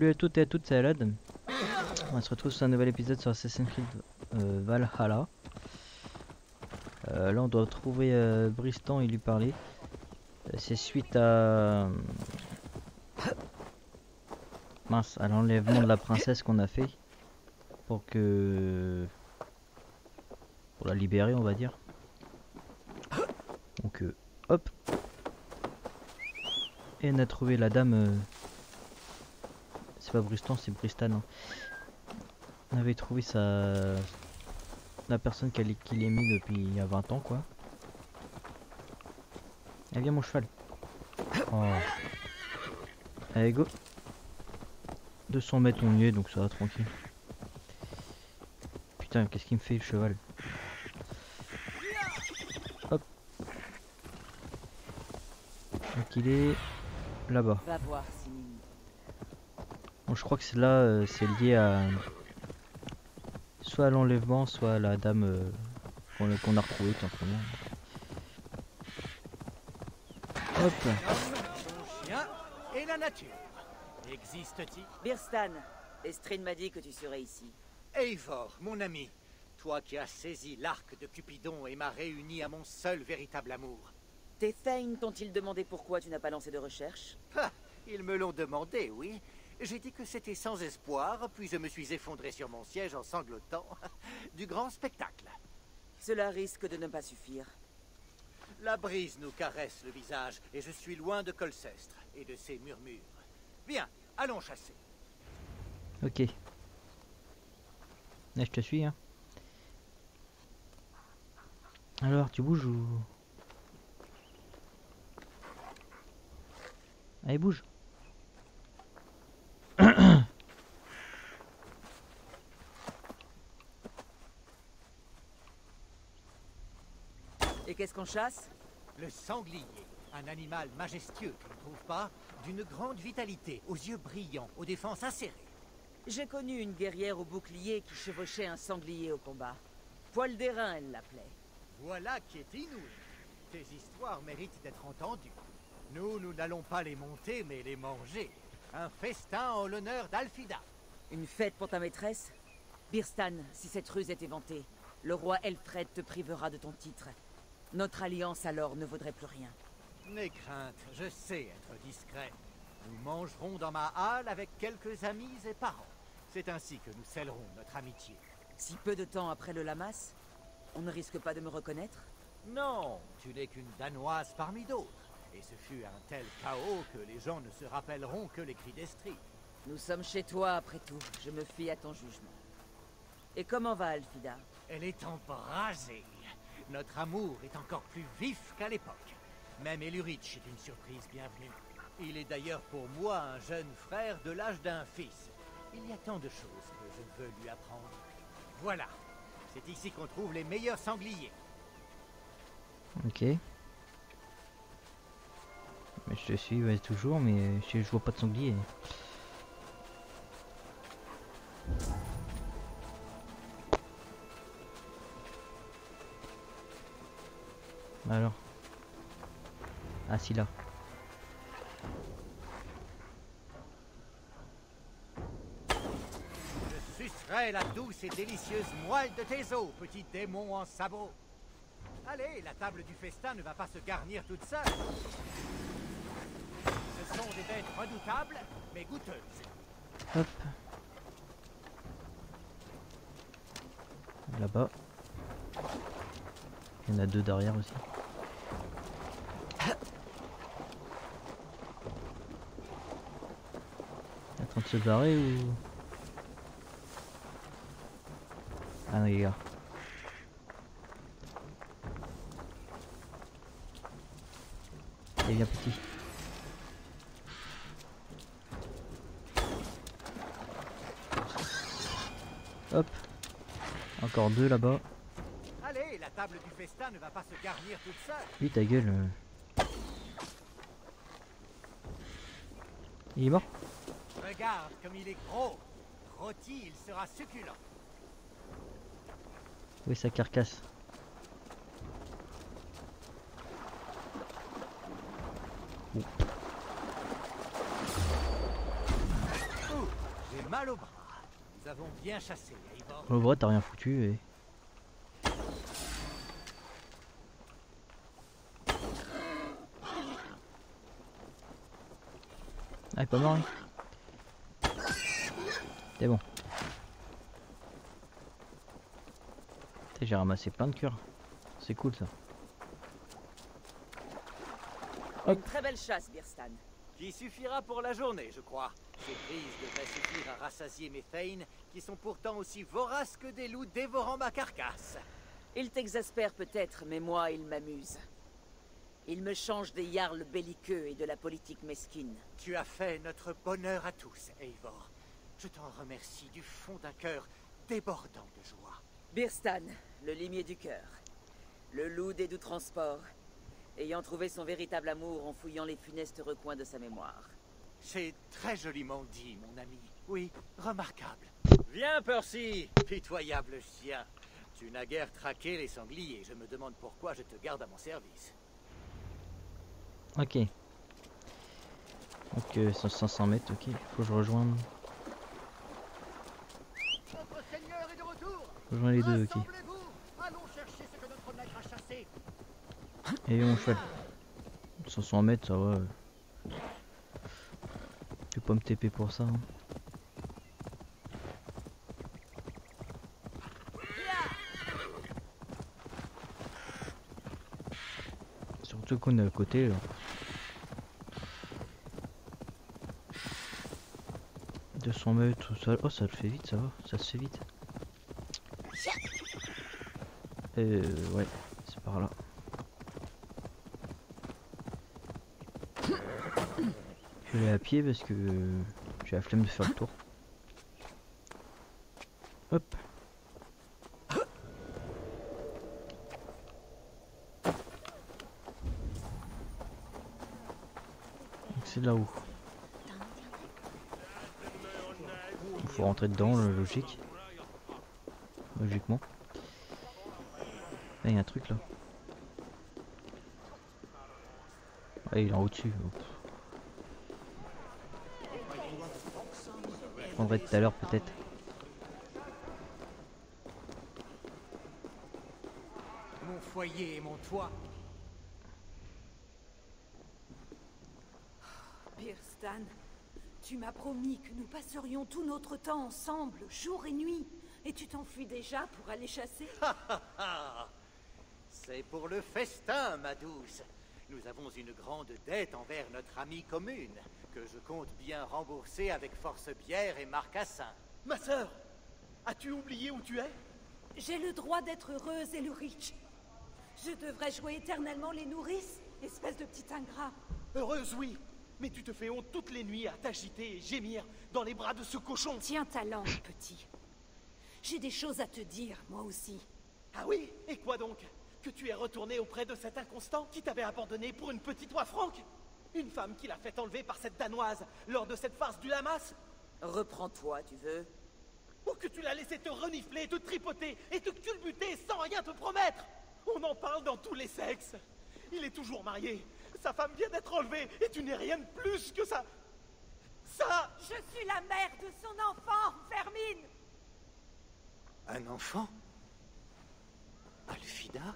Salut à toutes et à toutes, c'est Alad. On se retrouve sur un nouvel épisode sur Assassin's Creed Valhalla. Là on doit trouver Bristan et lui parler. C'est suite à... mince, à l'enlèvement de la princesse qu'on a fait. Pour la libérer on va dire. Donc hop. Et on a trouvé la dame... c'est pas Bristan, c'est Bristan. Hein. On avait trouvé la personne qui l'ait mis depuis il y a 20 ans quoi. Eh viens mon cheval. Oh. Allez go. 200 mètres on y est donc ça va tranquille. Putain qu'est-ce qu'il me fait le cheval. Hop. Donc il est là-bas. Va voir, Sinim. Bon, je crois que c'est là, c'est lié à soit à l'enlèvement, soit à la dame qu'on a retrouvée tout simplement. Hop. Son chien et la nature. Existe-t-il? Birstan, Estrid m'a dit que tu serais ici. Eivor, mon ami, toi qui as saisi l'arc de Cupidon et m'as réuni à mon seul véritable amour. Tes Thane t'ont-ils demandé pourquoi tu n'as pas lancé de recherche? Ah, ils me l'ont demandé, oui. J'ai dit que c'était sans espoir, puis je me suis effondré sur mon siège en sanglotant. Du grand spectacle. Cela risque de ne pas suffire. La brise nous caresse le visage, et je suis loin de Colcestre et de ses murmures. Viens, allons chasser. Ok. Là je te suis hein. Alors tu bouges ou... Allez bouge. Et qu'est-ce qu'on chasse? Le sanglier, un animal majestueux, tu ne trouves pas? D'une grande vitalité, aux yeux brillants, aux défenses acérées. J'ai connu une guerrière au bouclier qui chevauchait un sanglier au combat. Poil d'airain, elle l'appelait. Voilà qui est inouï. Tes histoires méritent d'être entendues. Nous n'allons pas les monter, mais les manger. Un festin en l'honneur d'Alfida. Une fête pour ta maîtresse? Birstan, si cette ruse est éventée, le roi Elfred te privera de ton titre. Notre alliance alors ne vaudrait plus rien. N'aie crainte, je sais être discret. Nous mangerons dans ma halle avec quelques amis et parents. C'est ainsi que nous scellerons notre amitié. Si peu de temps après le Lamas, on ne risque pas de me reconnaître? Non, tu n'es qu'une Danoise parmi d'autres. Et ce fut un tel chaos que les gens ne se rappelleront que les cris d'Estrid. Nous sommes chez toi après tout, je me fie à ton jugement. Et comment va Alfida? Elle est embrasée. Notre amour est encore plus vif qu'à l'époque. Même Elurich est une surprise bienvenue. Il est d'ailleurs pour moi un jeune frère de l'âge d'un fils. Il y a tant de choses que je veux lui apprendre. Voilà, c'est ici qu'on trouve les meilleurs sangliers. Ok. Mais je te suis ouais, toujours, mais je vois pas de sanglier. Alors. Ah si là. Je sucerai la douce et délicieuse moelle de tes os, petit démon en sabots. Allez, la table du festin ne va pas se garnir toute seule. Ce sont des bêtes redoutables, mais goûteuses. Hop. Là-bas. Il y en a deux derrière aussi. Il est en train de se barrer ou... Ah non les gars. Il vient petit. Hop. Encore deux là-bas. Allez, la table du festin ne va pas se garnir toute seule. Oui ta gueule. Il est mort? Regarde comme il est gros. Rôti, il sera succulent. Oui sa carcasse. mal au bras. Nous avons bien chassé, Eivor. En vrai, t'as rien foutu et. Ah, il est pas mort, lui. C'est bon. J'ai ramassé plein de cœurs. C'est cool ça. Une très belle chasse, Birstan. Qui suffira pour la journée, je crois. Ces prises devraient suffire à rassasier mes Thanes, qui sont pourtant aussi voraces que des loups dévorant ma carcasse. Il t'exaspère peut-être, mais moi, il m'amuse. Il me change des jarls belliqueux et de la politique mesquine. Tu as fait notre bonheur à tous, Eivor. Je t'en remercie du fond d'un cœur débordant de joie. Birstan, le limier du cœur. Le loup des doux transports. Ayant trouvé son véritable amour en fouillant les funestes recoins de sa mémoire. C'est très joliment dit, mon ami. Oui, remarquable. Viens, Percy, pitoyable chien. Tu n'as guère traqué les sangliers. Je me demande pourquoi je te garde à mon service. Ok. Donc 500 mètres, ok. Faut que je rejoigne. Notre seigneur est de retour. Rejoins les deux, ok. Rassemblez-vous. Allons chercher ce que notre maître a chassé. Et mon cheval. 500 mètres, ça va. Je vais pas me TP pour ça. Hein. Surtout qu'on est à côté là. 200 mètres, ça... Oh, ça le fait vite, ça va, ça se fait vite. Ouais, c'est par là. Je vais aller à pied parce que j'ai la flemme de faire le tour. Hop. C'est là-haut. Il faut rentrer dedans, logique. Logiquement. Là, il y a un truc là. Ah, il est en haut-dessus. Je prendrai tout à l'heure peut-être. Mon foyer et mon toit. Birstan, tu m'as promis que nous passerions tout notre temps ensemble, jour et nuit. Et tu t'enfuis déjà pour aller chasser? C'est pour le festin, ma douce. Nous avons une grande dette envers notre amie commune, que je compte bien rembourser avec force bière et marcassin. Ma sœur, as-tu oublié où tu es? J'ai le droit d'être heureuse, Elurich. Je devrais jouer éternellement les nourrices, espèce de petit ingrat. Heureuse, oui. Mais tu te fais honte toutes les nuits à t'agiter et gémir dans les bras de ce cochon. Tiens ta langue, petit. J'ai des choses à te dire, moi aussi. Ah oui? Et quoi donc? Que tu es retourné auprès de cet inconstant qui t'avait abandonné pour une petite oie franque? Une femme qui l'a fait enlever par cette danoise lors de cette farce du Lamas? Reprends-toi, tu veux? Ou que tu l'as laissé te renifler, te tripoter et te culbuter sans rien te promettre? On en parle dans tous les sexes. Il est toujours marié. Sa femme vient d'être enlevée et tu n'es rien de plus que ça. Ça... Je suis la mère de son enfant, Vermine. Un enfant? Alfida?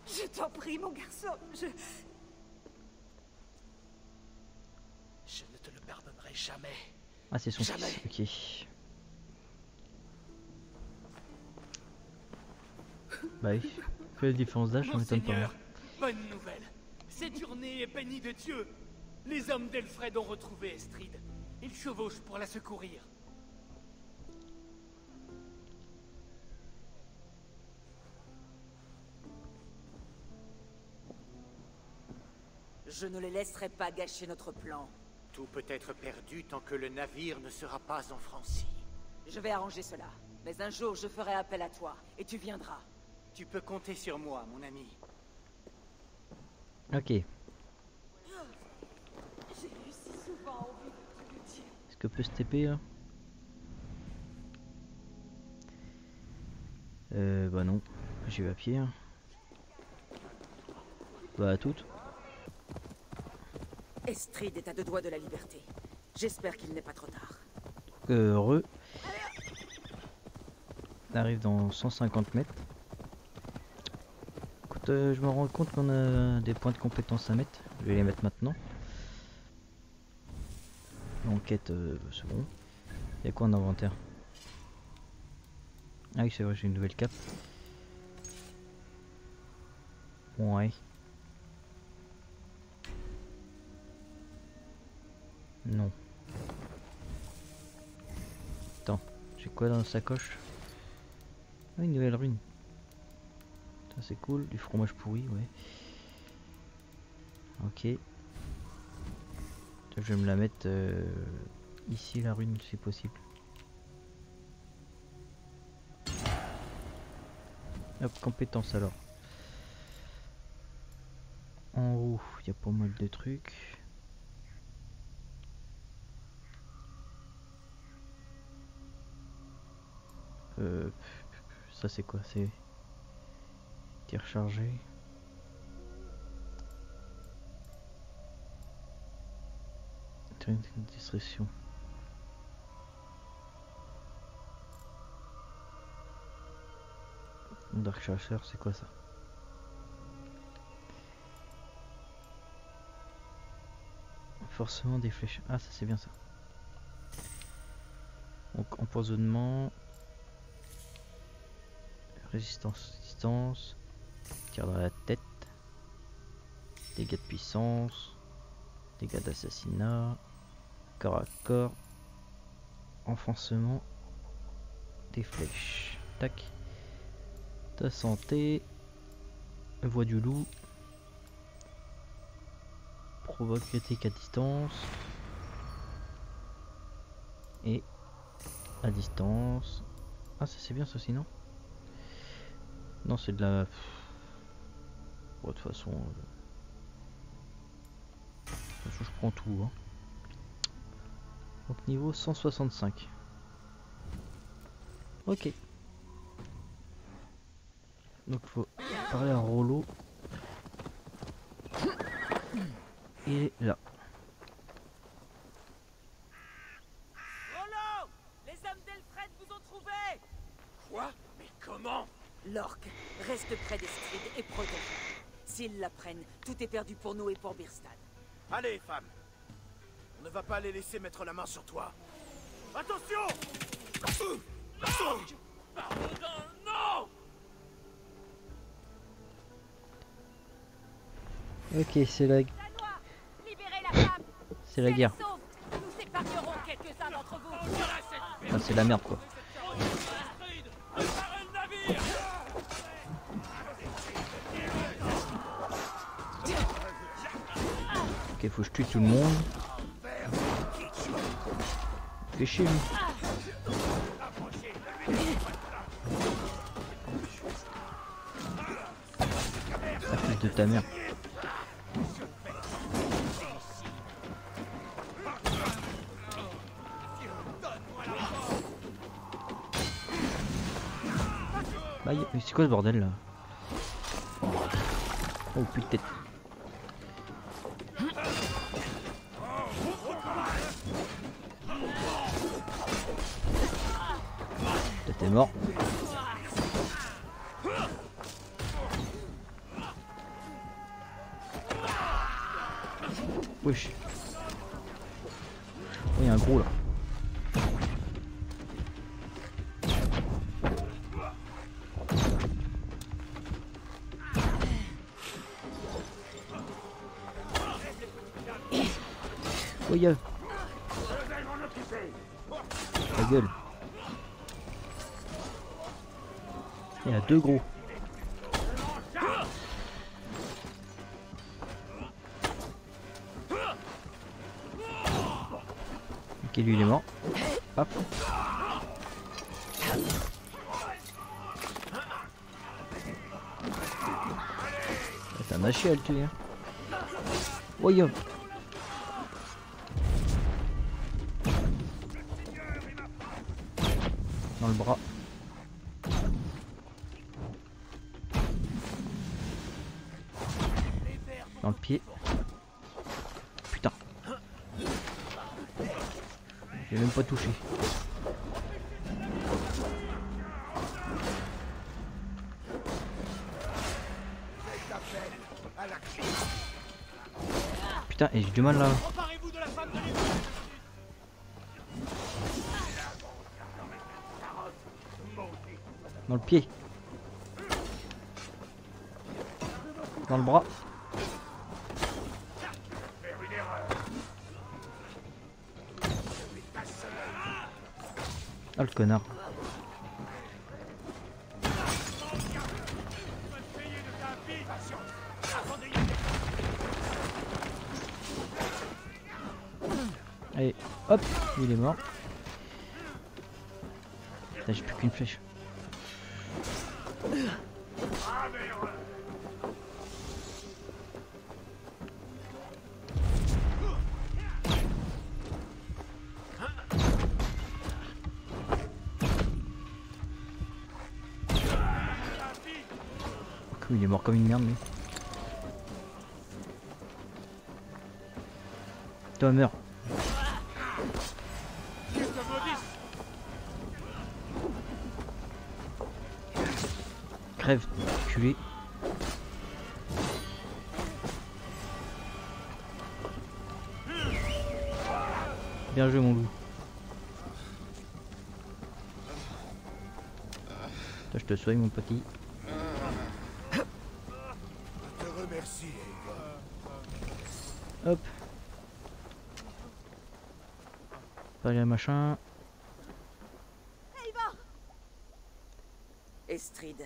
Je t'en prie, mon garçon, Je ne te le pardonnerai jamais. Ah, c'est son Jamais. fils, ok. Bah oui, que la différence d'âge, ça m'étonne pas. Monseigneur, bonne nouvelle. Cette journée est bénie de Dieu. Les hommes d'Elfred ont retrouvé Estrid. Ils chevauchent pour la secourir. Je ne les laisserai pas gâcher notre plan. Tout peut être perdu tant que le navire ne sera pas enfranci. Je vais arranger cela. Mais un jour, je ferai appel à toi, et tu viendras. Tu peux compter sur moi, mon ami. Ok. j'ai eu si souvent envie de te le dire. Est-ce que peut se TP là? Bah non. J'y vais à pied. Hein. Bah à toutes. Estrid est à 2 doigts de la liberté. J'espère qu'il n'est pas trop tard. Heureux. On arrive dans 150 mètres. Écoute, je me rends compte qu'on a des points de compétence à mettre. Je vais les mettre maintenant. L'enquête, c'est bon. Il y a quoi en inventaire? Ah oui, c'est vrai, j'ai une nouvelle cape. Ouais. Non. Attends, j'ai quoi dans la sacoche? Ah, une nouvelle rune. Ça c'est cool, du fromage pourri, ouais. Ok. Je vais me la mettre ici, la rune, si possible. Hop, compétence alors. En haut, il y a pas mal de trucs. Ça c'est quoi? C'est tir chargé. Distraction. Dark Chasseur, c'est quoi ça? Forcément des flèches. Ah, ça c'est bien ça. Donc empoisonnement. Résistance, distance. Tir dans la tête. Dégâts de puissance. Dégâts d'assassinat. Corps à corps. Enfoncement. Des flèches. Tac. Ta santé. Voix du loup. Provoque critique à distance. Et à distance. Ah, ça c'est bien ça sinon. Non, c'est de la... Bon, de toute façon... je prends tout. Hein. Donc niveau 165. Ok. Donc faut parler à Rollo. Il est là. Rollo! Les hommes d'Elfred vous ont trouvé! Quoi? Mais comment? L'orque reste près d'Estrid et protège. S'ils la prennent, tout est perdu pour nous et pour Birstan. Allez, femme. On ne va pas les laisser mettre la main sur toi. Attention! Non! Ok, c'est la... Libérez la femme. c'est la guerre. Sauve. Nous épargnerons quelques-uns d'entre vous. Ah, c'est la merde quoi. Ok, faut que je tue tout le monde. Fais chier lui. La fille de ta mère. Aïe, mais c'est quoi ce bordel là? Oh putain. T'es mort. Wesh. Oh, il y a un gros là. Oh, il y a... Ta gueule. Il y a 2 gros. Ok, lui il est mort. Hop. T'as un chier à le tuer. Hein. Oh, yo. Dans le bras. Dans le pied. Putain. J'ai même pas touché. Putain, et j'ai du mal là. Emparez-vous de la femme de l'église. Dans le pied. Dans le bras. Ah le connard. Allez, hop, il est mort. Putain, j'ai plus qu'une flèche. Il est mort comme une merde, mais. Toi, meurs. Crève, culé. Bien joué, mon loup. Toi, je te soigne, mon petit. Hop. Pas les machins. Estrid,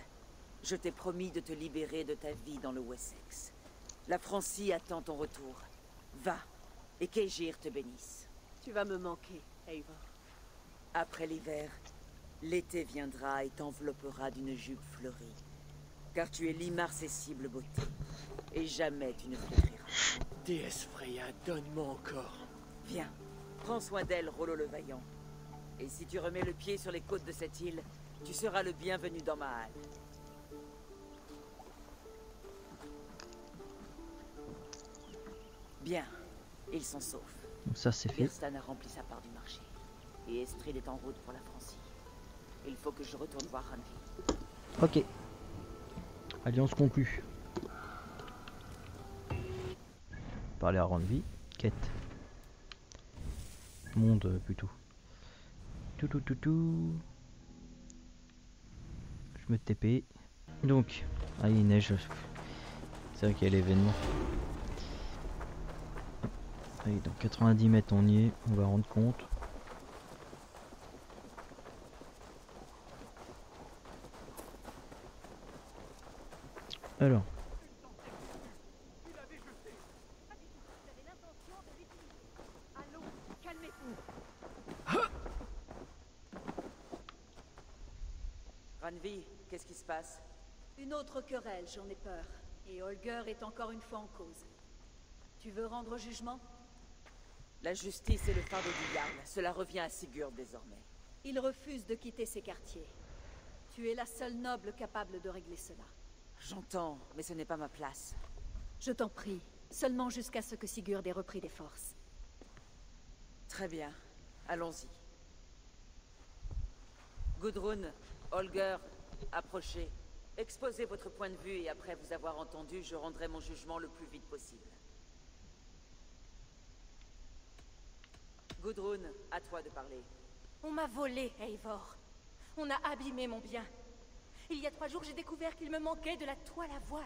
je t'ai promis de te libérer de ta vie dans le Wessex. La Francie attend ton retour. Va, et qu'Aegir te bénisse. Tu vas me manquer, Eivor. Après l'hiver, l'été viendra et t'enveloppera d'une jupe fleurie. Car tu es l'immarcessible beauté. Et jamais tu ne flétriras. Déesse Freya, donne-moi encore. Viens, prends soin d'elle, Rollo le Vaillant. Et si tu remets le pied sur les côtes de cette île, tu seras le bienvenu dans ma halle. Bien, ils sont saufs. Donc ça c'est fait. Birstan a rempli sa part du marché. Et Estrid est en route pour la Francie. Il faut que je retourne voir Randvi. Ok. Alliance conclue. Parler à Randvi. Quête. Monde plutôt. Tout. Je me TP. Donc, ah il neige. C'est vrai qu'il y a l'événement. Allez, donc 90 mètres on y est, on va rendre compte. Alors. Randvi, qu'est-ce qui se passe? Une autre querelle, j'en ai peur. Et Holger est encore une fois en cause. Tu veux rendre jugement? La justice est le fardeau du Jarl. Cela revient à Sigurd désormais. Il refuse de quitter ses quartiers. Tu es la seule noble capable de régler cela. J'entends, mais ce n'est pas ma place. Je t'en prie, seulement jusqu'à ce que Sigurd ait repris des forces. Très bien, allons-y. Gudrun, Holger, approchez. Exposez votre point de vue et après vous avoir entendu, je rendrai mon jugement le plus vite possible. Gudrun, à toi de parler. On m'a volé, Eivor. On a abîmé mon bien. Il y a 3 jours, j'ai découvert qu'il me manquait de la toile à voile.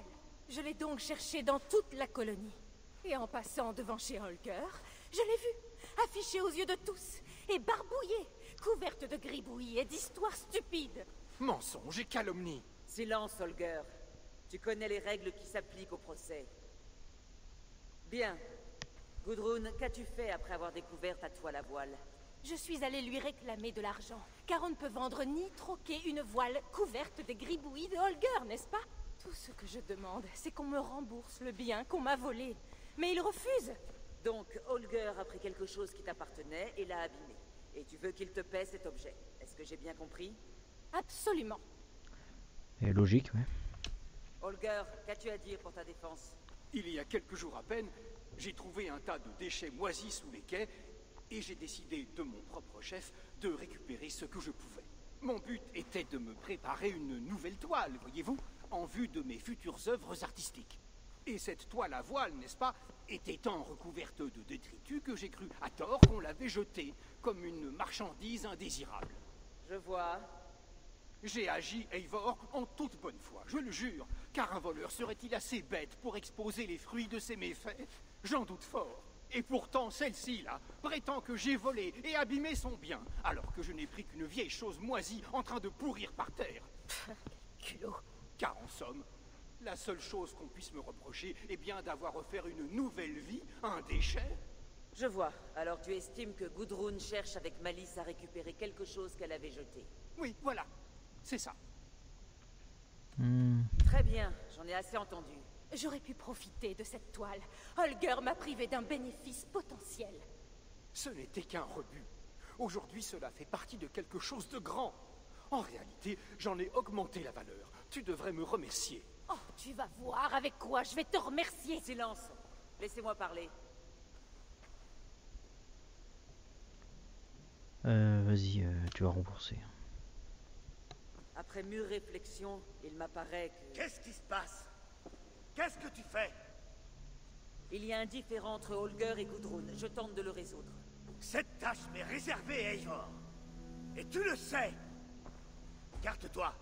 Je l'ai donc cherché dans toute la colonie. Et en passant devant chez Holger, je l'ai vue, affichée aux yeux de tous, et barbouillée, couverte de gribouillis et d'histoires stupides. Mensonge et calomnie. Silence, Holger. Tu connais les règles qui s'appliquent au procès. Bien. Gudrun, qu'as-tu fait après avoir découvert ta toile à voile? Je suis allée lui réclamer de l'argent, car on ne peut vendre ni troquer une voile couverte des gribouillis de Holger, n'est-ce pas? Tout ce que je demande, c'est qu'on me rembourse le bien qu'on m'a volé. Mais il refuse. Donc, Holger a pris quelque chose qui t'appartenait et l'a abîmé. Et tu veux qu'il te paie cet objet. Est-ce que j'ai bien compris? Absolument. Et logique, ouais. Holger, qu'as-tu à dire pour ta défense? Il y a quelques jours à peine, j'ai trouvé un tas de déchets moisis sous les quais, Et j'ai décidé de mon propre chef de récupérer ce que je pouvais. Mon but était de me préparer une nouvelle toile, voyez-vous, en vue de mes futures œuvres artistiques. Et cette toile à voile, n'est-ce pas, était tant recouverte de détritus que j'ai cru à tort qu'on l'avait jetée, comme une marchandise indésirable. Je vois. J'ai agi, Eivor, en toute bonne foi, je le jure, car un voleur serait-il assez bête pour exposer les fruits de ses méfaits? J'en doute fort. Et pourtant, celle-ci, là, prétend que j'ai volé et abîmé son bien, alors que je n'ai pris qu'une vieille chose moisie en train de pourrir par terre. Culot. Car en somme, la seule chose qu'on puisse me reprocher est bien d'avoir offert une nouvelle vie à un déchet. Je vois. Alors tu estimes que Gudrun cherche avec malice à récupérer quelque chose qu'elle avait jeté. Oui, voilà. C'est ça. Très bien, j'en ai assez entendu. J'aurais pu profiter de cette toile. Holger m'a privé d'un bénéfice potentiel. Ce n'était qu'un rebut. Aujourd'hui, cela fait partie de quelque chose de grand. En réalité, j'en ai augmenté la valeur. Tu devrais me remercier. Oh, tu vas voir avec quoi je vais te remercier. Silence. Laissez-moi parler. Vas-y, tu vas rembourser. Après mûre réflexion, il m'apparaît que... Qu'est-ce qui se passe? Qu'est-ce que tu fais? Il y a un différend entre Holger et Gudrun. Je tente de le résoudre. Cette tâche m'est réservée, Eivor. Et tu le sais. Garde-toi.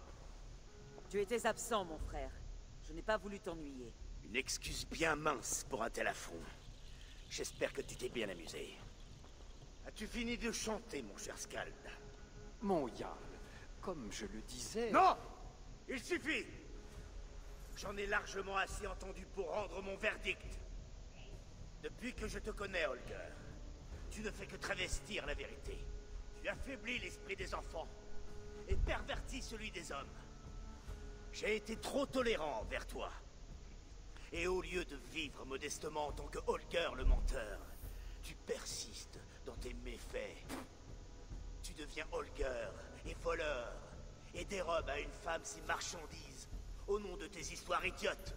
Tu étais absent, mon frère. Je n'ai pas voulu t'ennuyer. Une excuse bien mince pour un tel affront. J'espère que tu t'es bien amusé. As-tu fini de chanter, mon cher Skald? Mon Jarl, comme je le disais... Non! Il suffit! J'en ai largement assez entendu pour rendre mon verdict. Depuis que je te connais, Holger, tu ne fais que travestir la vérité. Tu affaiblis l'esprit des enfants et pervertis celui des hommes. J'ai été trop tolérant envers toi. Et au lieu de vivre modestement en tant que Holger le menteur, tu persistes dans tes méfaits. Tu deviens Holger et voleur et dérobes à une femme ses marchandises au nom de tes histoires idiotes.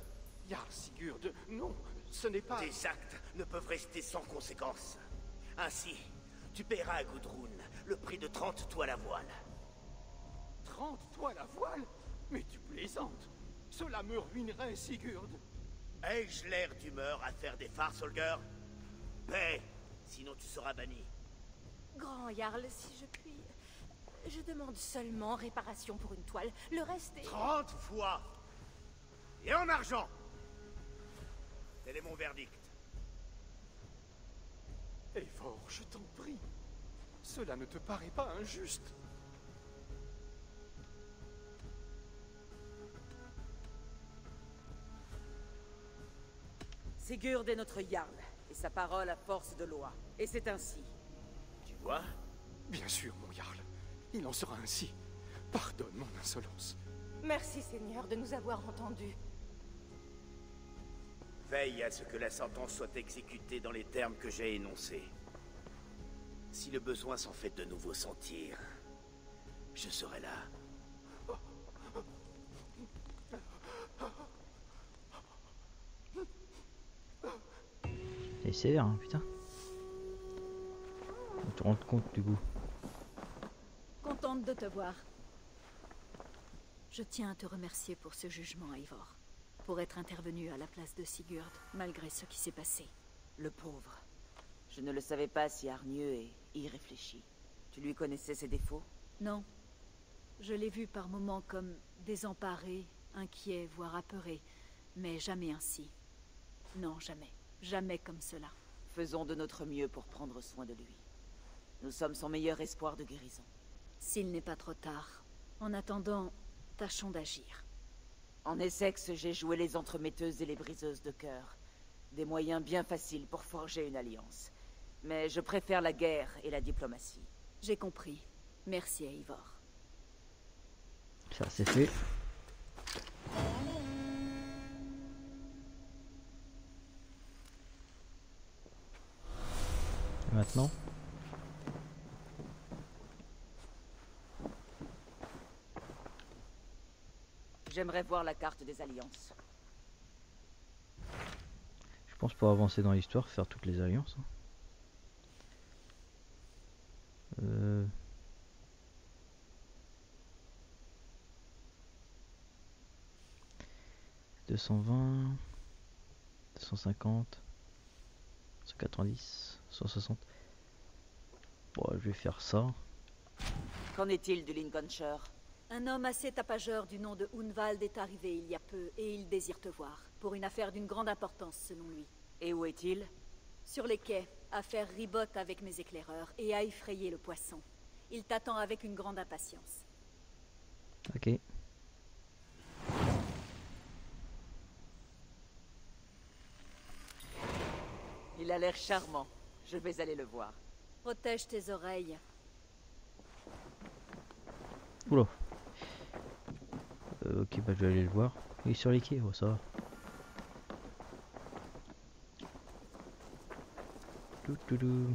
Jarl Sigurd, non, ce n'est pas... Tes actes ne peuvent rester sans conséquence. Ainsi, tu paieras à Gudrun le prix de 30 toiles à voile. 30 toiles à voile? Mais tu plaisantes. Cela me ruinerait, Sigurd. Ai-je l'air d'humeur à faire des farces, Holger? Paie, sinon tu seras banni. Grand Jarl, si je puis... Je demande seulement réparation pour une toile. Le reste est... 30 fois! Et en argent! Tel est mon verdict. Eivor, je t'en prie. Cela ne te paraît pas injuste? Sigurd est notre Jarl, et sa parole a force de loi. Et c'est ainsi. Tu vois? Bien sûr, mon Jarl. Il en sera ainsi. Pardonne mon insolence. Merci, Seigneur, de nous avoir entendus. Veille à ce que la sentence soit exécutée dans les termes que j'ai énoncés. Si le besoin s'en fait de nouveau sentir, je serai là. C'est sévère, hein, putain. On te rend compte du goût. Contente de te voir. Je tiens à te remercier pour ce jugement, Eivor. Pour être intervenu à la place de Sigurd, malgré ce qui s'est passé. Le pauvre. Je ne le savais pas si hargneux et irréfléchi. Tu lui connaissais ses défauts? Non. Je l'ai vu par moments comme désemparé, inquiet, voire apeuré. Mais jamais ainsi. Non, jamais. Jamais comme cela. Faisons de notre mieux pour prendre soin de lui. Nous sommes son meilleur espoir de guérison. S'il n'est pas trop tard. En attendant, tâchons d'agir. En Essex, j'ai joué les entremetteuses et les briseuses de cœur. Des moyens bien faciles pour forger une alliance. Mais je préfère la guerre et la diplomatie. J'ai compris. Merci, Eivor. Ça, c'est fait. Et maintenant? J'aimerais voir la carte des alliances. Je pense pour avancer dans l'histoire, faire toutes les alliances. Hein. 220, 250, 190, 160. Bon, je vais faire ça. Qu'en est-il du Lincolnshire? Un homme assez tapageur du nom de Hunwald est arrivé il y a peu et il désire te voir, pour une affaire d'une grande importance selon lui. Et où est-il? Sur les quais, à faire ribote avec mes éclaireurs et à effrayer le poisson. Il t'attend avec une grande impatience. Ok. Il a l'air charmant. Je vais aller le voir. Protège tes oreilles. Oula. Ok, bah je vais aller le voir. Il est sur les quais, oh, ça va. Toutoudou.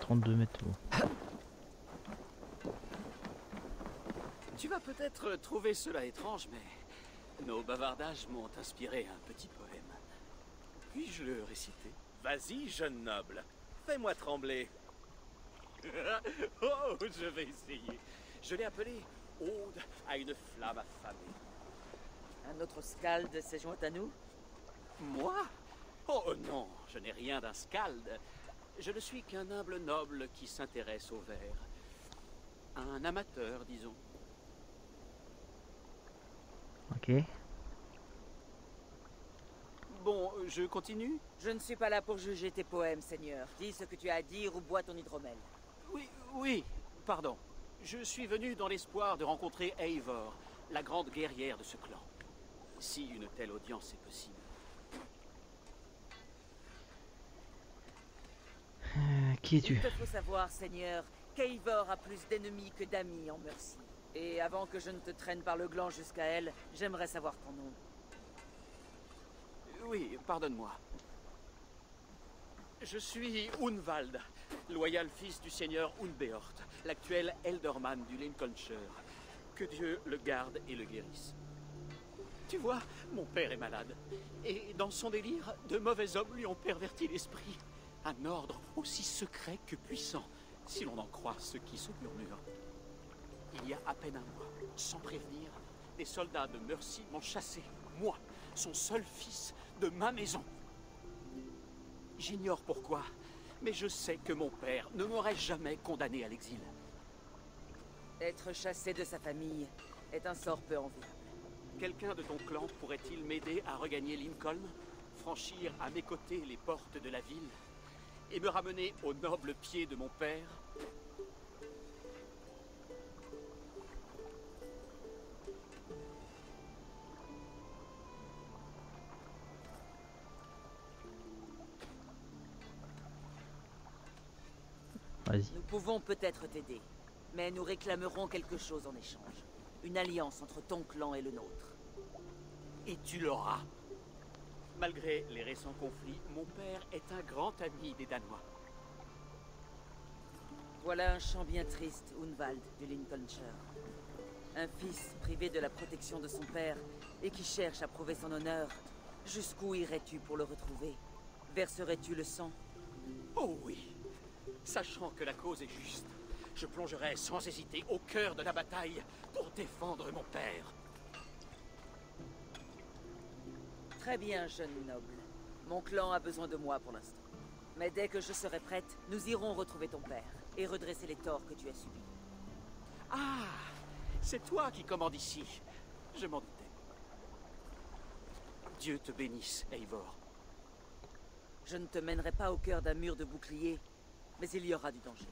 $32. Tu vas peut-être trouver cela étrange, mais nos bavardages m'ont inspiré un petit poème. Puis-je le réciter? Vas-y, jeune noble. Fais-moi trembler. Oh, je vais essayer. Je l'ai appelé Ode à une flamme affamée. Un autre Skald s'est joint à nous? Moi? Oh non, je n'ai rien d'un skald. Je ne suis qu'un humble noble qui s'intéresse au verre. Un amateur, disons. Ok. Bon, je continue? Je ne suis pas là pour juger tes poèmes, Seigneur. Dis ce que tu as à dire ou bois ton hydromel. Oui, pardon. Je suis venu dans l'espoir de rencontrer Eivor, la grande guerrière de ce clan. Si une telle audience est possible. Qui es-tu? Il te faut savoir, Seigneur, qu'Eivor a plus d'ennemis que d'amis en Mercie. Et avant que je ne te traîne par le gland jusqu'à elle, j'aimerais savoir ton nom. Oui, pardonne-moi. Je suis Hunwald, loyal fils du seigneur Hunbeort, l'actuel Elderman du Lincolnshire. Que Dieu le garde et le guérisse. Tu vois, mon père est malade. Et dans son délire, de mauvais hommes lui ont perverti l'esprit. Un ordre aussi secret que puissant, si l'on en croit ceux qui se murmurent. Il y a à peine un mois, sans prévenir, des soldats de Mercie m'ont chassé, moi, son seul fils, de ma maison. J'ignore pourquoi, mais je sais que mon père ne m'aurait jamais condamné à l'exil. Être chassé de sa famille est un sort peu enviable. Quelqu'un de ton clan pourrait-il m'aider à regagner Lincoln, franchir à mes côtés les portes de la ville et me ramener aux nobles pieds de mon père? Vas-y. Nous pouvons peut-être t'aider, mais nous réclamerons quelque chose en échange. Une alliance entre ton clan et le nôtre. Et tu l'auras. Malgré les récents conflits, mon père est un grand ami des Danois. Voilà un chant bien triste, Hunwald, du Lincolnshire. Un fils privé de la protection de son père et qui cherche à prouver son honneur. Jusqu'où irais-tu pour le retrouver? Verserais-tu le sang? Oh oui. Sachant que la cause est juste, je plongerai sans hésiter au cœur de la bataille pour défendre mon père. Très bien, jeune noble. Mon clan a besoin de moi pour l'instant. Mais dès que je serai prête, nous irons retrouver ton père et redresser les torts que tu as subis. Ah, c'est toi qui commandes ici. Je m'en doutais. Dieu te bénisse, Eivor. Je ne te mènerai pas au cœur d'un mur de boucliers, mais il y aura du danger.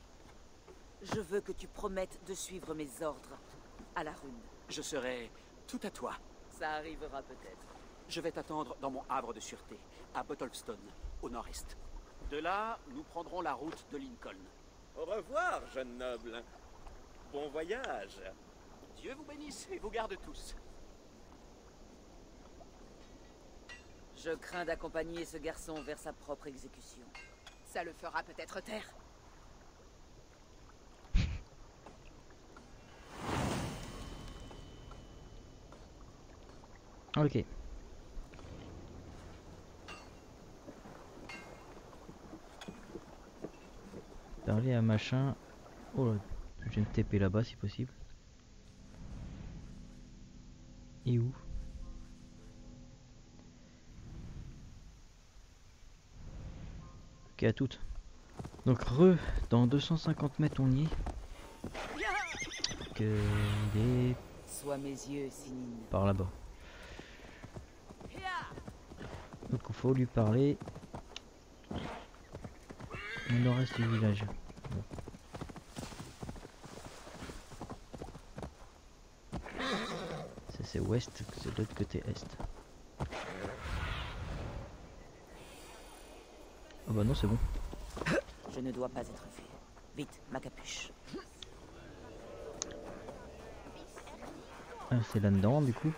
Je veux que tu promettes de suivre mes ordres à la rune. Je serai tout à toi. Ça arrivera peut-être. Je vais t'attendre dans mon havre de sûreté, à Bottlestone, au nord-est. De là, nous prendrons la route de Lincoln. Au revoir, jeune noble. Bon voyage. Dieu vous bénisse et vous garde tous. Je crains d'accompagner ce garçon vers sa propre exécution. Ça le fera peut-être taire. Ok. Et un machin. Oh là, je viens de TP là-bas si possible. Et où? Ok, à toutes. Donc dans 250 mètres on y est. Que il est Sois mes yeux, Sinine. par là-bas. Donc il faut lui parler. Au nord-est du village. Bon. Ça c'est ouest, c'est de l'autre côté est. Ah bah non c'est bon. Je ne dois pas être vu. Vite, ma capuche. Ah, c'est là-dedans du coup.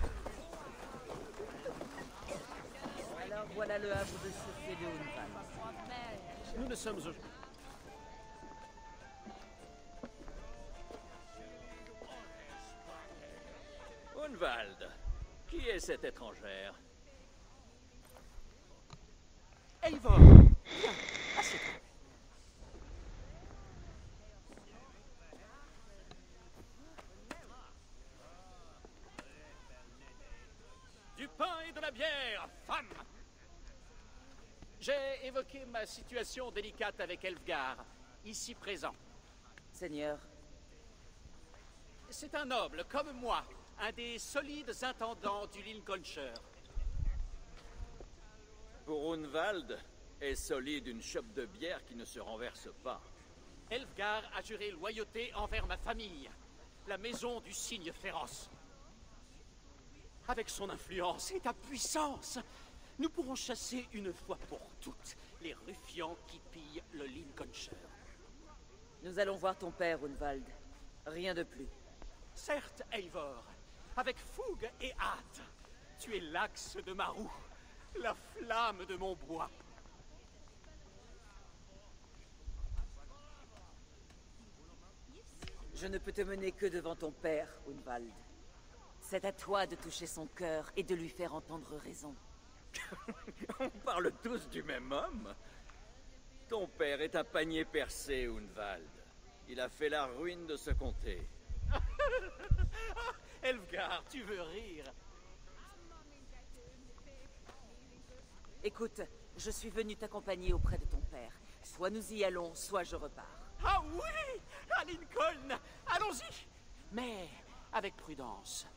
Alors voilà le havre de sûreté de Unval. Nous ne sommes... Unvald, qui est cette étrangère? Eivor, viens, assieds-toi. Du pain et de la bière, femme! J'ai évoqué ma situation délicate avec Elfgar, ici présent. Seigneur, C'est un noble, comme moi, un des solides intendants du Lincolnshire. Pour Unvald, est solide une chope de bière qui ne se renverse pas. Elfgar a juré loyauté envers ma famille, la maison du cygne féroce. Avec son influence et ta puissance, nous pourrons chasser une fois pour toutes les ruffians qui pillent le Lincolnshire. nous allons voir ton père, Unvald. Rien de plus. Certes, Eivor, avec fougue et hâte, tu es l'axe de ma roue, la flamme de mon bois. Je ne peux te mener que devant ton père, Unvald. C'est à toi de toucher son cœur et de lui faire entendre raison. On parle tous du même homme. Ton père est un panier percé, Unvald. Il a fait la ruine de ce comté. Elfgar, tu veux rire? Écoute, je suis venu t'accompagner auprès de ton père. Soit nous y allons, soit je repars. Ah oui, à Lincoln, allons-y. Mais avec prudence.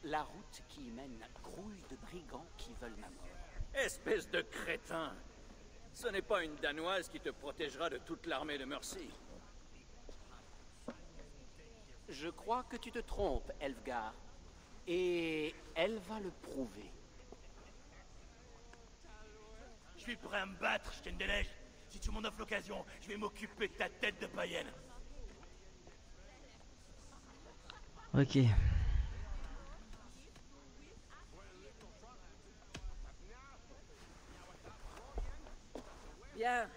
La route qui y mène grouille de brigands qui veulent ma mort. Espèce de crétin. Ce n'est pas une Danoise qui te protégera de toute l'armée de Mercy. Je crois que tu te trompes, Elfgar. Et elle va le prouver. Je suis prêt à me battre, Chêne des Neiges. Si tu m'en offres l'occasion, je vais m'occuper de ta tête de païenne. Ok. Bien.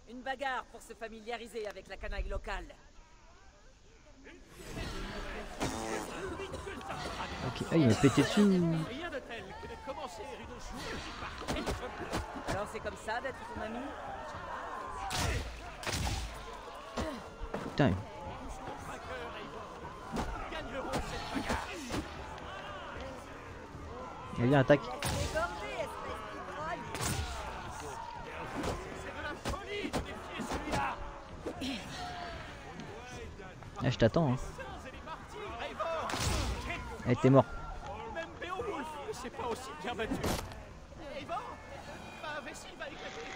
Une bagarre pour se familiariser avec la canaille locale. Ok, ah il m'a pété dessus. Rien de tel que de commencer une journée par quelque. Alors c'est comme ça d'être ton ami? Putain. Gagneront cette bagarre. Il y a un attaque. C'est de la folie de défier celui-là. Ah, je t'attends. Hein. C'est les martyrs, Eivor. Elle t'es mort. Même Beowulf ne s'est pas aussi bien battu. Eivor, ma vessie va éclater.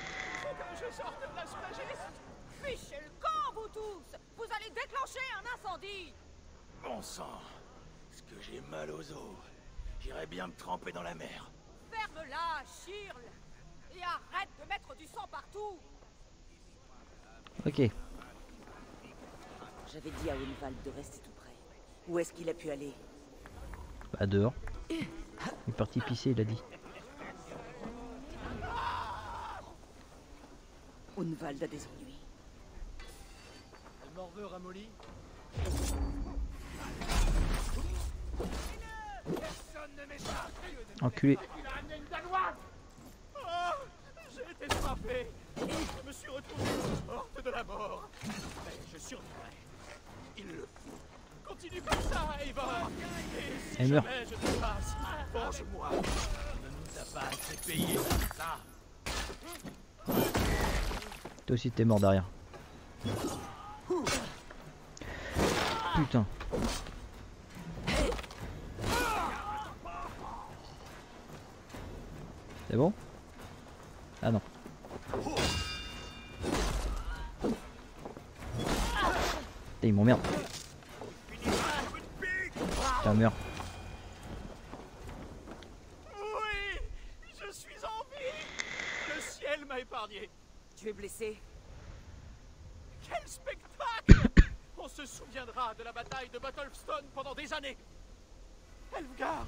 Faut que je sorte de la sagesse. Fichez le camp, vous tous! Vous allez déclencher un incendie! Bon sang, est-ce que j'ai mal aux os? J'irais bien me tremper dans la mer. Ferme-la, Shirl! Et arrête de mettre du sang partout! Ok. J'avais dit à Unvald de rester tout près. Où est-ce qu'il a pu aller? Bah dehors. Il est parti pisser, il a dit. Unvald a des ennuis. Le morveux ramolli. Enculé. Il a amené une danoise. Oh, j'ai été frappé. Je me suis retrouvé morte de la mort. Mais je survivrai. Il le faut. Continue comme ça, Eivor. Et si Elle meurt. jamais je te passe, venge-moi. On ne nous a pas assez payé pour ça. Toi aussi t'es mort derrière. Putain. C'est bon? Ah non. Et il m'emmerde. Tiens, meurs. Oui, je suis en vie. Le ciel m'a épargné. Tu es blessé? Quel spectacle! On se souviendra de la bataille de Battlestone pendant des années. Elfgar,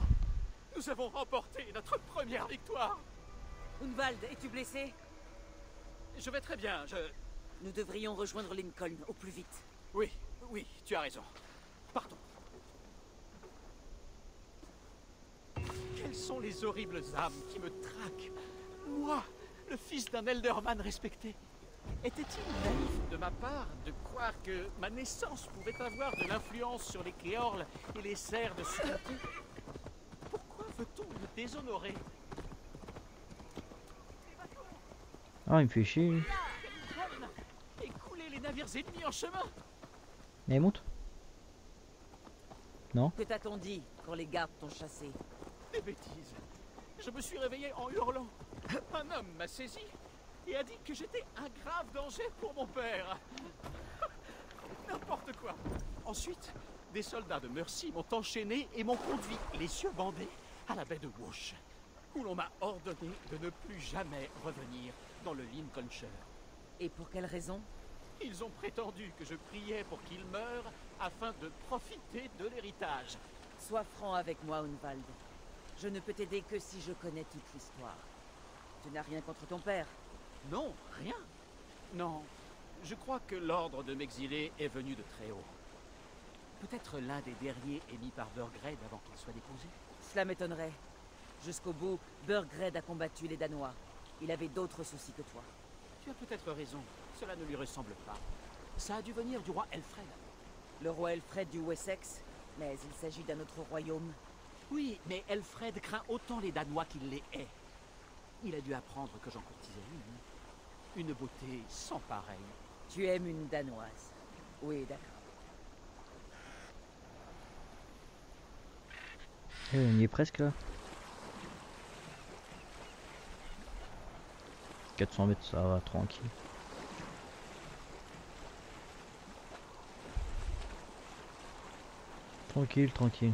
nous avons remporté notre première victoire. Unvald, es-tu blessé? Je vais très bien, Nous devrions rejoindre Lincoln au plus vite. Oui, oui, tu as raison. Pardon. Quelles sont les horribles âmes qui me traquent? Moi, le fils d'un Elderman respecté. Était-il naïf de ma part de croire que ma naissance pouvait avoir de l'influence sur les Cléorles et les serfs de Succoté? Pourquoi veut-on me déshonorer? Ah, il me fait chier. Écouler les navires ennemis en chemin. Mais monte. Non? Que t'a-t-on dit quand les gardes t'ont chassé? Des bêtises. Je me suis réveillé en hurlant. Un homme m'a saisi et a dit que j'étais un grave danger pour mon père. N'importe quoi. Ensuite, des soldats de Mercy m'ont enchaîné et m'ont conduit, les yeux bandés, à la baie de Wauch, où l'on m'a ordonné de ne plus jamais revenir dans le Lincolnshire. Et pour quelle raison? Ils ont prétendu que je priais pour qu'il meure afin de profiter de l'héritage. Sois franc avec moi, Unvald. Je ne peux t'aider que si je connais toute l'histoire. Tu n'as rien contre ton père? Non, rien. Non, je crois que l'ordre de m'exiler est venu de très haut. Peut-être l'un des derniers émis par Burgred avant qu'il soit déposé. Cela m'étonnerait. Jusqu'au bout, Burgred a combattu les Danois. Il avait d'autres soucis que toi. Tu as peut-être raison. Cela ne lui ressemble pas. Ça a dû venir du roi Elfred. Le roi Elfred du Wessex, mais il s'agit d'un autre royaume. Oui, mais Elfred craint autant les Danois qu'il les hait. Il a dû apprendre que j'en courtisais une. Une beauté sans pareille. Tu aimes une Danoise. Oui, d'accord. On y est presque là. 400 mètres, ça va, tranquille. Tranquille, tranquille.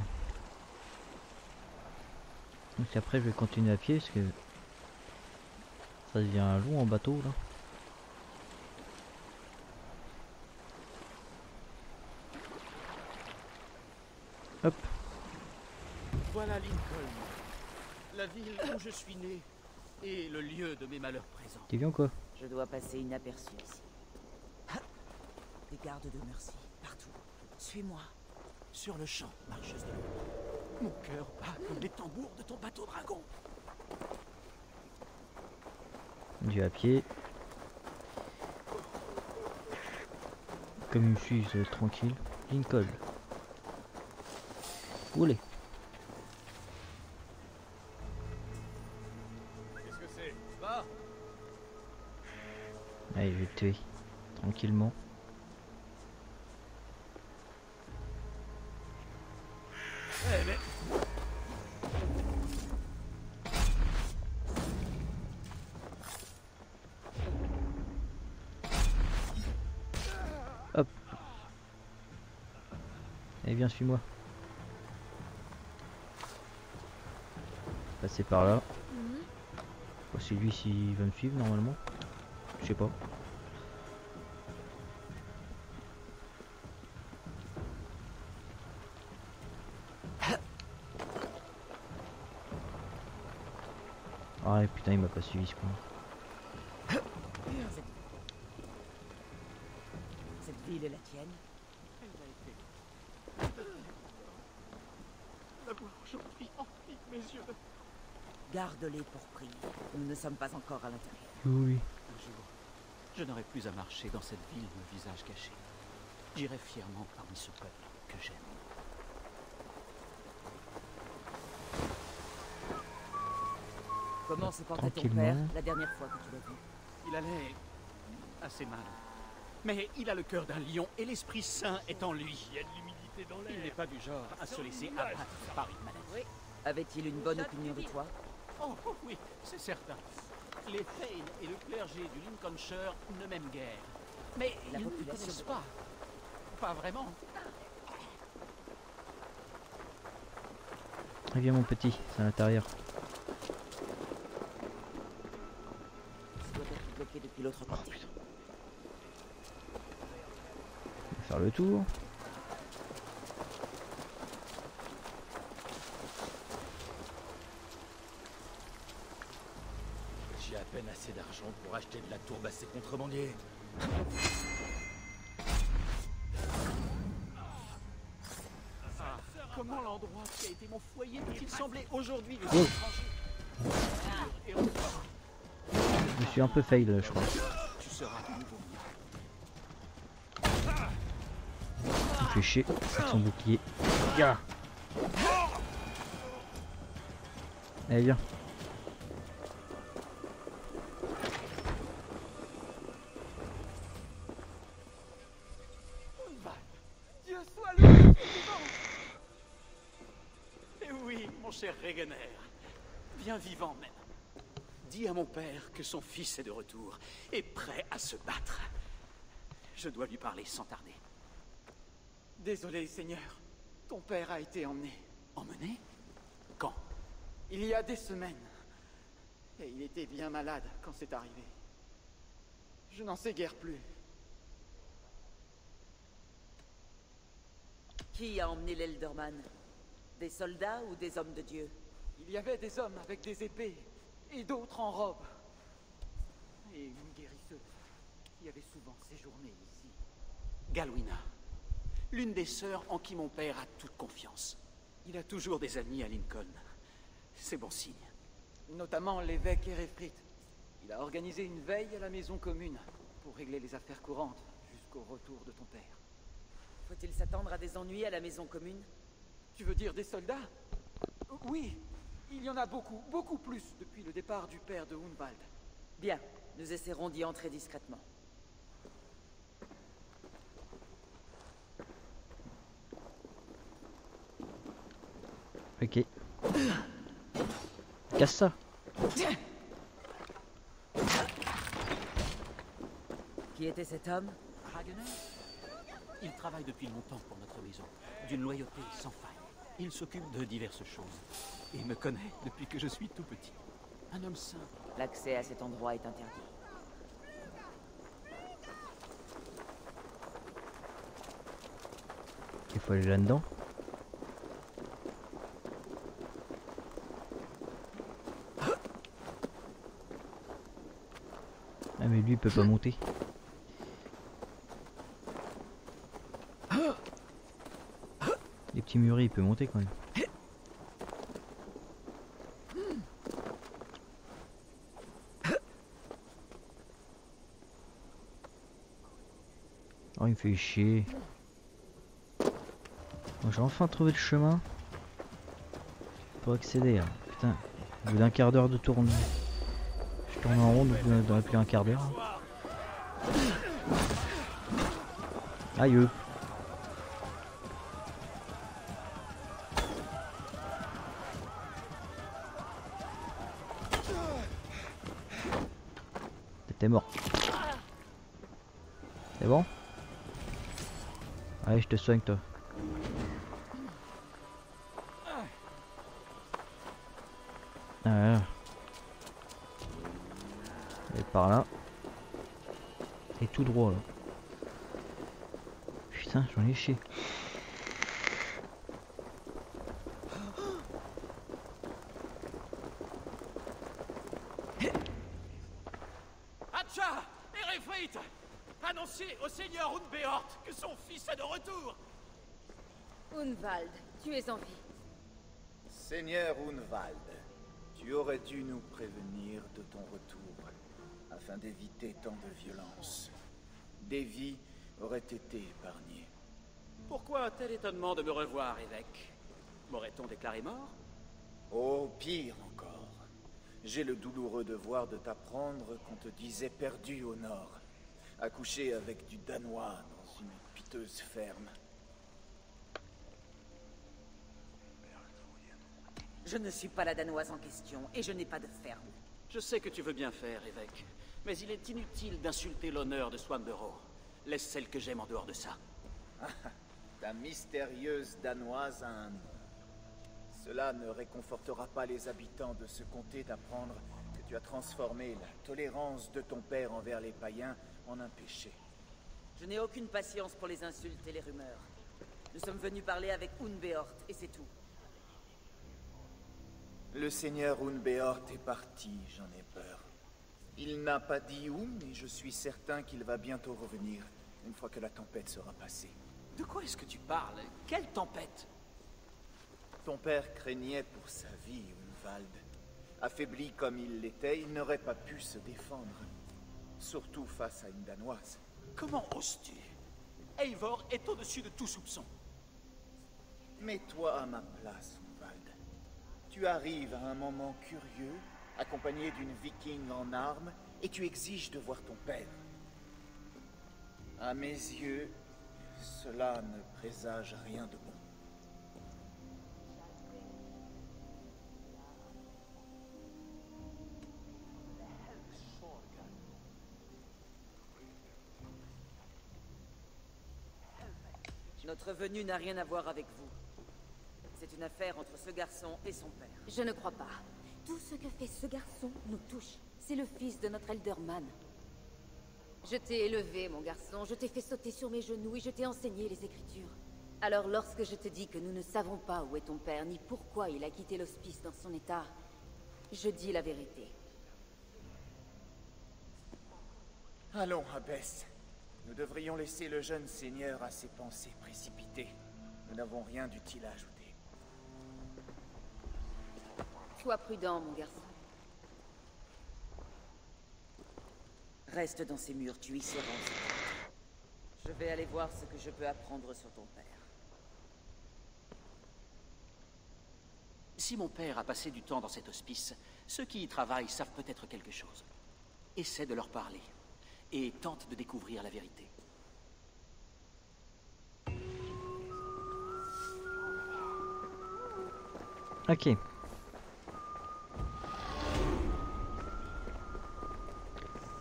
Donc après je vais continuer à pied parce que ça devient long en bateau là. Hop. Voilà Lincoln, la ville où je suis né et le lieu de mes malheurs présents. T'es bien quoi? Je dois passer inaperçu ici. Des gardes de Mercy, partout. Suis-moi. Sur le champ, marcheuse de l'ombre. Mon cœur bat comme les tambours de ton bateau dragon. Du à pied. Comme ils me suivent tranquille. Lincoln. Oulé. Qu'est-ce que c'est? Va. Allez, je vais te tuer. Tranquillement. Eh mais... Hop. Allez, viens, suis-moi. Passer par là. Bon, c'est lui s'il va me suivre normalement. Je sais pas. Ah putain, il m'a pas suivi ce con. Cette ville est la tienne? Elle l'a été. D'avoir aujourd'hui empli mes yeux de... Garde-les pour prier. Nous ne sommes pas encore à l'intérieur. Oui. Un jour, je n'aurai plus à marcher dans cette ville le visage caché. J'irai fièrement parmi ce peuple que j'aime. Comment se portait ton Tranquillement. père la dernière fois que tu l'as vu? Il allait assez mal. Mais il a le cœur d'un lion et l'Esprit Saint est en lui. Il y a de l'humidité dans Il l'air. n'est pas du genre à se laisser abattre par une maladie. Avait-il une bonne opinion de toi? Oh oui, c'est certain. Les Thane et le clergé du Lincolnshire ne m'aiment guère. Mais La ils ne me population connaissent de- pas. Pas vraiment. Ah, viens mon petit, c'est à l'intérieur. Tu dois être bloqué depuis l'autre côté. On va faire le tour. J'ai à peine assez d'argent pour acheter de la tourbe à ces contrebandiers. Comment l'endroit qui a été mon foyer peut-il sembler aujourd'hui de Oh. l'étranger? Et on Je me suis un peu fail, je crois. tu seras de nouveau Il me fait chier avec son bouclier. Ya. Allez, viens. Dieu soit loué, tu es vivant. Eh oui, mon cher Regener. Bien vivant même. Dis à mon père que son fils est de retour et prêt à se battre. Je dois lui parler sans tarder. Désolé, Seigneur. Ton père a été emmené. Emmené? Quand? Il y a des semaines. Et il était bien malade quand c'est arrivé. Je n'en sais guère plus. Qui a emmené l'Elderman? Des soldats ou des hommes de Dieu? Il y avait des hommes avec des épées et d'autres en robe. Et une guérisseuse qui avait souvent séjourné ici. Galwina. L'une des sœurs en qui mon père a toute confiance. Il a toujours des amis à Lincoln. C'est bon signe. Notamment l'évêque Erefrit. Il a organisé une veille à la maison commune pour régler les affaires courantes jusqu'au retour de ton père. Faut-il s'attendre à des ennuis à la maison commune? Tu veux dire des soldats? Oui, il y en a beaucoup, beaucoup plus depuis le départ du père de Hunwald. Bien, nous essaierons d'y entrer discrètement. Ok. Casse ça. Qui était cet homme? Ragener? Il travaille depuis longtemps pour notre maison, d'une loyauté sans faille. Il s'occupe de diverses choses et me connaît depuis que je suis tout petit. Un homme simple. L'accès à cet endroit est interdit. Il faut aller là-dedans. Ah mais lui il peut pas monter. Les petits murets il peut monter quand même. Oh il me fait chier. Bon, j'ai enfin trouvé le chemin pour accéder. Hein. Putain, au bout d'un quart d'heure de tourne. Je tourne en rond, donc on aurait plus un quart d'heure. Aïe. T'es mort. C'est bon? Allez, je te soigne toi. Voilà. Et par là. Et tout droit là. Putain, j'en ai chié. Hatcha! Erefrit! Annoncez au seigneur Unbeort que son fils est de retour! Hunwald, tu es en vie. Seigneur Hunwald, tu aurais dû nous prévenir de ton retour. afin d'éviter tant de violence. Des vies auraient été épargnées. Pourquoi un tel étonnement de me revoir, évêque? M'aurait-on déclaré mort? Oh, pire encore. J'ai le douloureux devoir de t'apprendre qu'on te disait perdu au nord, accouché avec du Danois dans une piteuse ferme. Je ne suis pas la Danoise en question, et je n'ai pas de ferme. Je sais que tu veux bien faire, évêque, mais il est inutile d'insulter l'honneur de Swanborough. Laisse celle que j'aime en dehors de ça. Ta mystérieuse Danoise a un nom. Cela ne réconfortera pas les habitants de ce comté d'apprendre que tu as transformé la tolérance de ton père envers les païens en un péché. Je n'ai aucune patience pour les insultes et les rumeurs. Nous sommes venus parler avec Unbeort, et c'est tout. Le seigneur Unbeort est parti, j'en ai peur. Il n'a pas dit où, mais je suis certain qu'il va bientôt revenir, une fois que la tempête sera passée. De quoi est-ce que tu parles? Quelle tempête? Ton père craignait pour sa vie, Unvald. Affaibli comme il l'était, il n'aurait pas pu se défendre. Surtout face à une Danoise. Comment oses-tu? Eivor est au-dessus de tout soupçon. Mets-toi à ma place, Unvald. Tu arrives à un moment curieux, accompagné d'une viking en armes, et tu exiges de voir ton père. À mes yeux, cela ne présage rien de bon. Notre venue n'a rien à voir avec vous. C'est une affaire entre ce garçon et son père. Je ne crois pas. Tout ce que fait ce garçon nous touche. C'est le fils de notre Elderman. Je t'ai élevé, mon garçon. Je t'ai fait sauter sur mes genoux et je t'ai enseigné les Écritures. Alors lorsque je te dis que nous ne savons pas où est ton père, ni pourquoi il a quitté l'hospice dans son état, je dis la vérité. Allons, Abbesse. Nous devrions laisser le jeune seigneur à ses pensées précipitées. Nous n'avons rien d'utile à ajouter. Sois prudent, mon garçon. Reste dans ces murs, tu y seras. Je vais aller voir ce que je peux apprendre sur ton père. Si mon père a passé du temps dans cet hospice, ceux qui y travaillent savent peut-être quelque chose. Essaie de leur parler. Et tente de découvrir la vérité. Ok.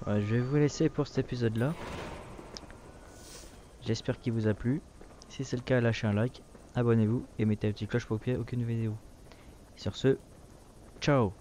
Ouais, je vais vous laisser pour cet épisode-là. J'espère qu'il vous a plu. Si c'est le cas, lâchez un like, abonnez-vous et mettez la petite cloche pour ne aucune vidéo. Sur ce, ciao!